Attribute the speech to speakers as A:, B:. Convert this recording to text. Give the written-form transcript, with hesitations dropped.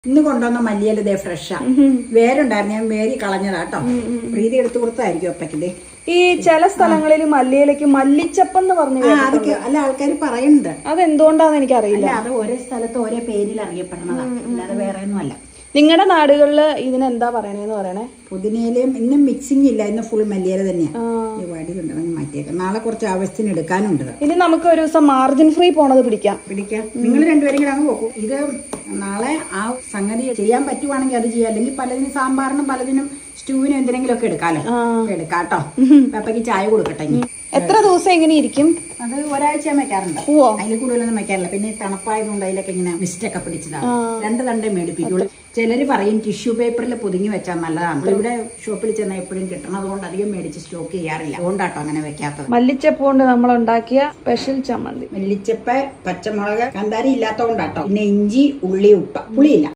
A: ഇന്ന് കൊണ്ടുവന്ന മല്ലിയില ഇതേ ഫ്രഷാ. വേരുണ്ടായിരുന്നു, ഞാൻ വേരി കളഞ്ഞതാട്ടോ. പ്രീതി എടുത്തു കൊടുത്തായിരിക്കും ഒപ്പക്കിതേ.
B: ഈ ചില സ്ഥലങ്ങളിൽ മല്ലിയിലക്ക് മല്ലിച്ചപ്പെന്ന് പറഞ്ഞു
A: അതൊക്കെ അല്ല ആൾക്കാർ പറയുന്നുണ്ട്.
B: അതെന്തുകൊണ്ടാന്ന് എനിക്കറിയില്ല.
A: അത് ഓരോ സ്ഥലത്ത് ഓരോ പേരിൽ അറിയപ്പെടുന്നതാണ്, അല്ലാതെ വേറെ ഒന്നും അല്ല.
B: നിങ്ങളുടെ നാടുകളില് ഇതിനെന്താ പറയണേന്ന് പറയണേ?
A: പുതിനയിലയും ഇന്നും മിക്സിംഗ് ഇല്ല, ഇന്ന് ഫുൾ മല്ലിയില തന്നെയാണ്. വടിയുണ്ടെങ്കിൽ മാറ്റിയേക്കാം, നാളെ കുറച്ച് ആവശ്യത്തിന് എടുക്കാനുണ്ട്.
B: ഇനി നമുക്ക് ഒരു ദിവസം മാർജിൻ ഫ്രീ പോണത് പിടിക്കാം.
A: നിങ്ങൾ രണ്ടുപേരും കൂടെ അങ്ങ് പോകും. ഇത് നാളെ ആ സംഗതി ചെയ്യാൻ പറ്റുവാണെങ്കിൽ അത് ചെയ്യാം, അല്ലെങ്കിൽ പലതിനും സാമ്പാറിനും പലതിനും സ്റ്റൂവിനും എന്തിനെങ്കിലും ഒക്കെ എടുക്കാലോ. എടുക്കാട്ടോ. അപ്പക്ക് ചായ കൊടുക്കട്ടെ.
B: എത്ര ദിവസം ഇങ്ങനെ ഇരിക്കും?
A: അത് ഒരാഴ്ച വെക്കാറുണ്ട്, അതിൽ കൂടുതലൊന്നും വെക്കാറില്ല. പിന്നെ തണുപ്പായതുകൊണ്ട് അതിലൊക്കെ ഇങ്ങനെ മിസ്റ്റൊക്കെ പിടിച്ചതാണ്. 2 തണ്ടേ മേടിപ്പിക്കുള്ളൂ. ചിലര് പറയും ടിഷ്യൂ പേപ്പറിൽ പൊതിഞ്ഞ് വെച്ചാൽ നല്ലതാണ്. ഇവിടെ ഷോപ്പിൽ ചെന്നാൽ എപ്പോഴും കിട്ടണത് കൊണ്ട് അധികം മേടിച്ച് സ്റ്റോക്ക് ചെയ്യാറില്ല, അതുകൊണ്ടാട്ടോ അങ്ങനെ വെക്കാത്തത്.
B: മല്ലിച്ചപ്പ് കൊണ്ട് നമ്മൾ ഉണ്ടാക്കിയ സ്പെഷ്യൽ ചമ്മന്തി.
A: മല്ലിച്ചപ്പ്, പച്ചമുളക്, കാന്താരി ഇല്ലാത്തതുകൊണ്ടാട്ടോ. പിന്നെ ഇഞ്ചി, ഉള്ളി, ഉപ്പ, പുളിയില്ല.